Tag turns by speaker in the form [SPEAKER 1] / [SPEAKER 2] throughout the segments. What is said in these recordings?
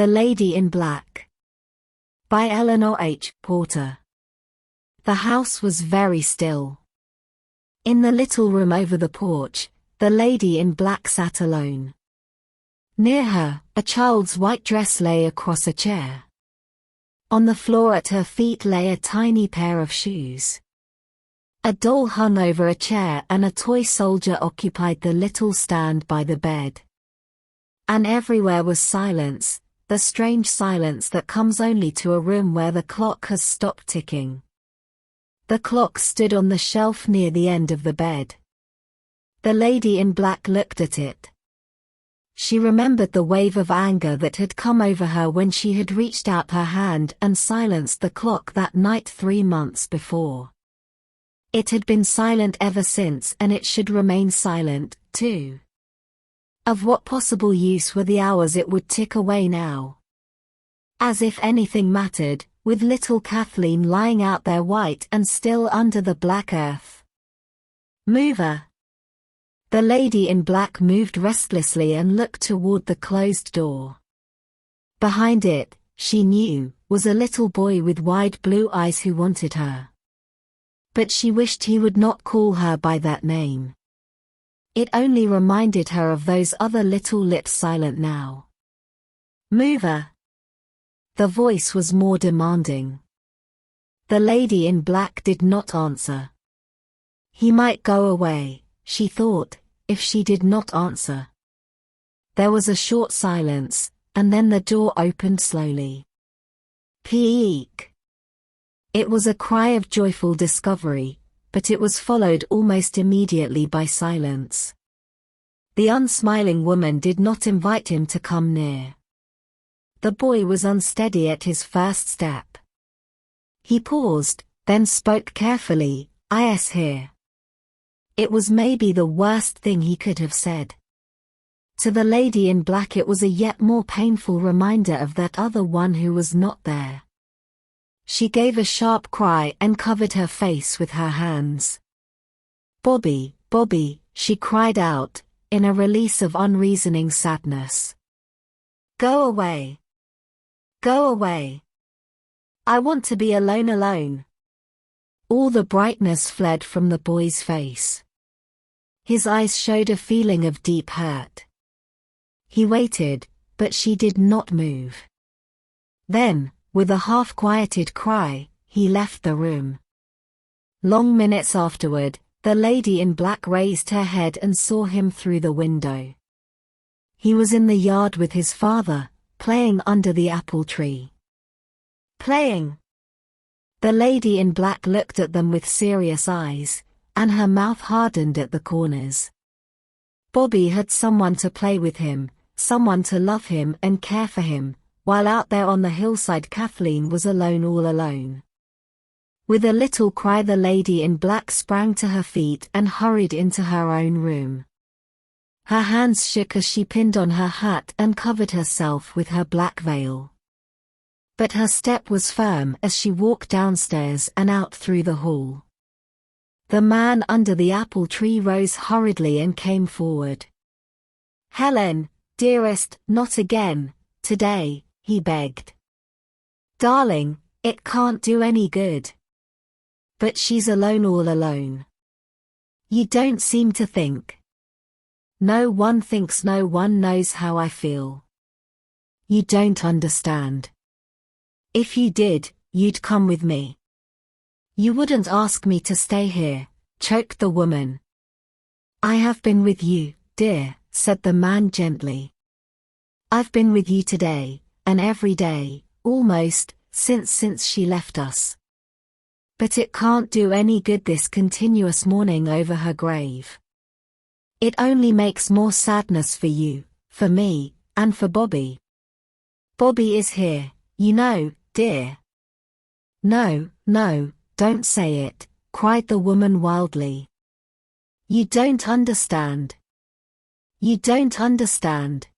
[SPEAKER 1] The Lady in Black. By Eleanor H. Porter. The house was very still. In the little room over the porch, the lady in black sat alone. Near her, a child's white dress lay across a chair. On the floor at her feet lay a tiny pair of shoes. A doll hung over a chair and a toy soldier occupied the little stand by the bed. And everywhere was silence, the strange silence that comes only to a room where the clock has stopped ticking. The clock stood on the shelf near the end of the bed. The lady in black looked at it. She remembered the wave of anger that had come over her when she had reached out her hand and silenced the clock that night 3 months before. It had been silent ever since, and it should remain silent, too. Of what possible use were the hours it would tick away now? As if anything mattered, with little Kathleen lying out there white and still under the black earth. Mover. The lady in black moved restlessly and looked toward the closed door. Behind it, she knew, was a little boy with wide blue eyes who wanted her. But she wished he would not call her by that name. It only reminded her of those other little lips silent now. Mover. The voice was more demanding. The lady in black did not answer. He might go away, she thought, if she did not answer. There was a short silence, and then the door opened slowly. Peek! It was a cry of joyful discovery, but it was followed almost immediately by silence. The unsmiling woman did not invite him to come near. The boy was unsteady at his first step. He paused, then spoke carefully, "Is here." It was maybe the worst thing he could have said. To the lady in black it was a yet more painful reminder of that other one who was not there. She gave a sharp cry and covered her face with her hands. "Bobby, Bobby," she cried out, in a release of unreasoning sadness. "Go away. Go away. I want to be alone." All the brightness fled from the boy's face. His eyes showed a feeling of deep hurt. He waited, but she did not move. Then, with a half-quieted cry, he left the room. Long minutes afterward, the lady in black raised her head and saw him through the window. He was in the yard with his father, playing under the apple tree. Playing? The lady in black looked at them with serious eyes, and her mouth hardened at the corners. Bobby had someone to play with him, someone to love him and care for him, while out there on the hillside Kathleen was alone, all alone. With a little cry the lady in black sprang to her feet and hurried into her own room. Her hands shook as she pinned on her hat and covered herself with her black veil. But her step was firm as she walked downstairs and out through the hall. The man under the apple tree rose hurriedly and came forward. "Helen, dearest, not again, today," he begged. "Darling, it can't do any good." "But she's alone, all alone." "You don't seem to think." "No one thinks, no one knows how I feel." "You don't understand. If you did, you'd come with me." "You wouldn't ask me to stay here," choked the woman. "I have been with you, dear," said the man gently. "I've been with you today, and every day, almost, since she left us. But it can't do any good, this continuous mourning over her grave. It only makes more sadness for you, for me, and for Bobby. Bobby is here, you know, dear." "No, no, don't say it," cried the woman wildly. "You don't understand. You don't understand."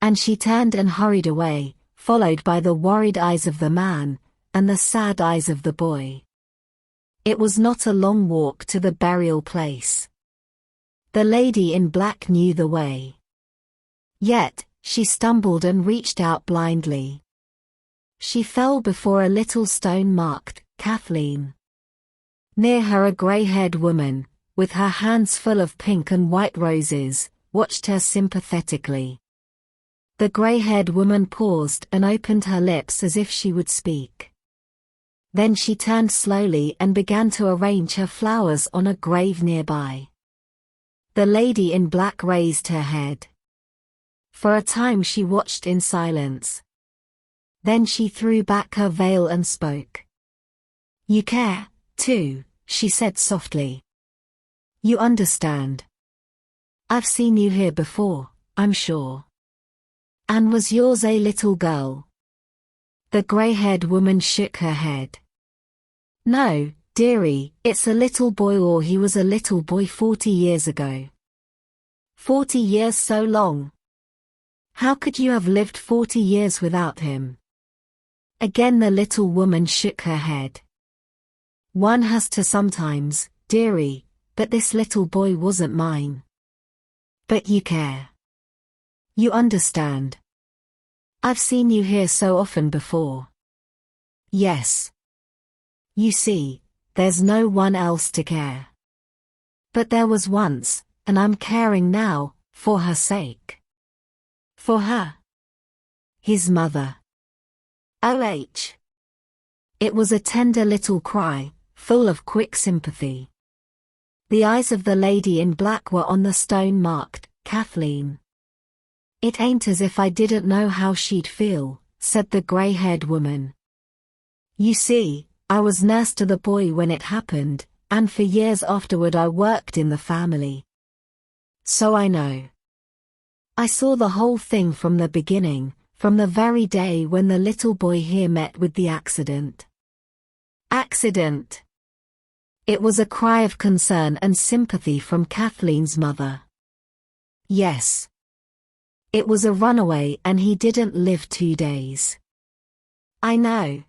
[SPEAKER 1] And she turned and hurried away, followed by the worried eyes of the man, and the sad eyes of the boy. It was not a long walk to the burial place. The lady in black knew the way. Yet, She stumbled and reached out blindly. She fell before a little stone marked, Kathleen. Near her a grey-haired woman, with her hands full of pink and white roses, watched her sympathetically. The grey-haired woman paused and opened her lips as if she would speak. Then she turned slowly and began to arrange her flowers on a grave nearby. The lady in black raised her head. For a time she watched in silence. Then she threw back her veil and spoke. "You care, too," she said softly. "You understand. I've seen you here before, I'm sure. And was yours a little girl?" The grey-haired woman shook her head. "No, dearie, it's a little boy, or he was a little boy 40 years ago." 40 years, so long? How could you have lived 40 years without him? Again the little woman shook her head. "One has to sometimes, dearie, but this little boy wasn't mine." "But you care. You understand. I've seen you here so often before." "Yes. You see, there's no one else to care. But there was once, and I'm caring now, for her sake." "For her?" "His mother." "Oh." It was a tender little cry, full of quick sympathy. The eyes of the lady in black were on the stone marked, Kathleen. "It ain't as if I didn't know how she'd feel," said the grey-haired woman. "You see, I was nurse to the boy when it happened, and for years afterward I worked in the family. So I know. I saw the whole thing from the beginning, from the very day when the little boy here met with the accident." "Accident?" It was a cry of concern and sympathy from Kathleen's mother. "Yes. It was a runaway and he didn't live 2 days." "I know.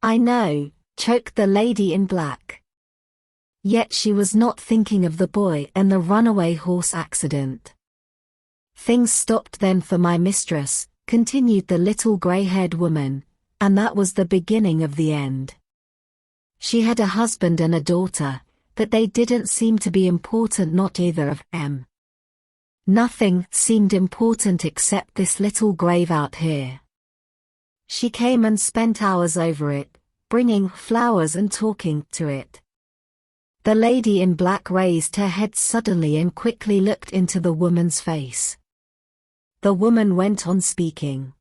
[SPEAKER 1] I know," choked the lady in black. Yet she was not thinking of the boy and the runaway horse accident. "Things stopped then for my mistress," continued the little grey-haired woman, "and that was the beginning of the end. She had a husband and a daughter, but they didn't seem to be important, not either of them. Nothing seemed important except this little grave out here. She came and spent hours over it, bringing flowers and talking to it." The lady in black raised her head suddenly and quickly looked into the woman's face. The woman went on speaking.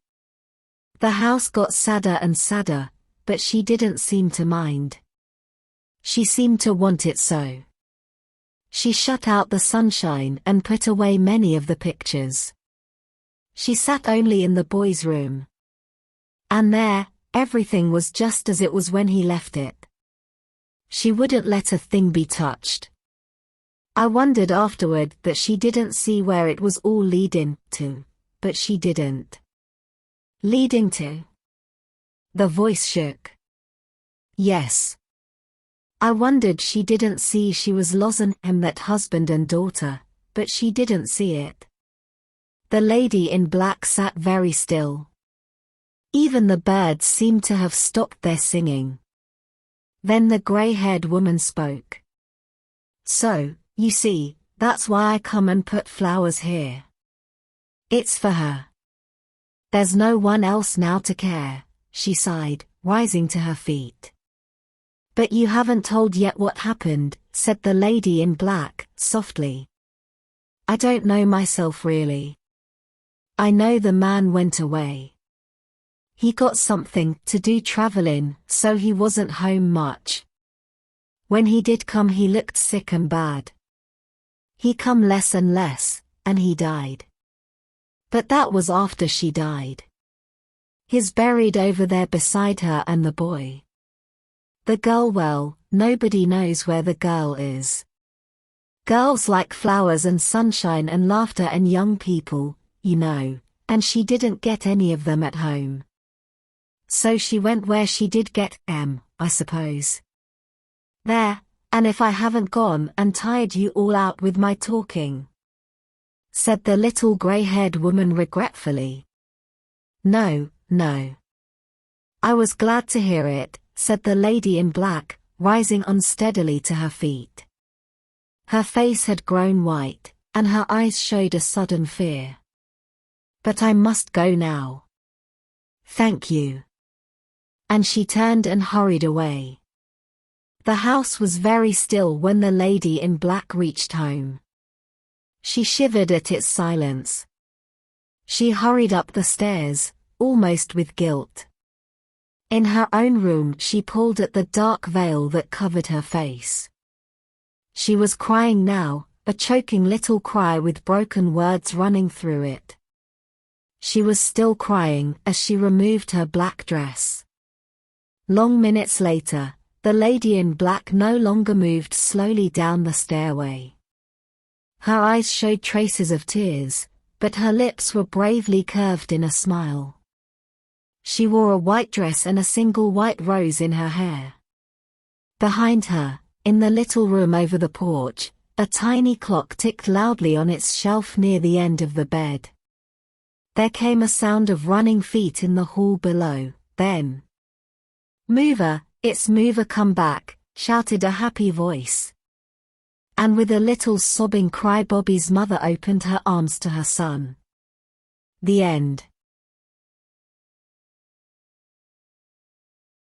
[SPEAKER 1] "The house got sadder and sadder, but she didn't seem to mind. She seemed to want it so. She shut out the sunshine and put away many of the pictures. She sat only in the boy's room. And there, everything was just as it was when he left it. She wouldn't let a thing be touched. I wondered afterward that she didn't see where it was all leading to, but she didn't." "Leading to?" The voice shook. "Yes. I wondered she didn't see she was losing him, that husband and daughter, but she didn't see it." The lady in black sat very still. Even the birds seemed to have stopped their singing. Then the grey-haired woman spoke. "So, you see, that's why I come and put flowers here. It's for her. There's no one else now to care," she sighed, rising to her feet. "But you haven't told yet what happened," said the lady in black, softly. "I don't know myself really. I know the man went away. He got something to do traveling, so he wasn't home much. When he did come he looked sick and bad. He come less and less, and he died. But that was after she died. He's buried over there beside her and the boy. The girl, well, nobody knows where the girl is. Girls like flowers and sunshine and laughter and young people, you know, and she didn't get any of them at home. So she went where she did get them, I suppose. There, and if I haven't gone and tired you all out with my talking." said the little grey-haired woman regretfully. No, no. I was glad to hear it, said the lady in black, rising unsteadily to her feet. Her face had grown white, and her eyes showed a sudden fear. But I must go now. Thank you. And she turned and hurried away. The house was very still when the lady in black reached home. She shivered at its silence. She hurried up the stairs, almost with guilt. In her own room she pulled at the dark veil that covered her face. She was crying now, a choking little cry with broken words running through it. She was still crying as she removed her black dress. Long minutes later, the lady in black no longer moved slowly down the stairway. Her eyes showed traces of tears, but her lips were bravely curved in a smile. She wore a white dress and a single white rose in her hair. Behind her, in the little room over the porch, a tiny clock ticked loudly on its shelf near the end of the bed. There came a sound of running feet in the hall below, then, "Mover, it's Mover come back," shouted a happy voice. And with a little sobbing cry Bobby's mother opened her arms to her son. The end.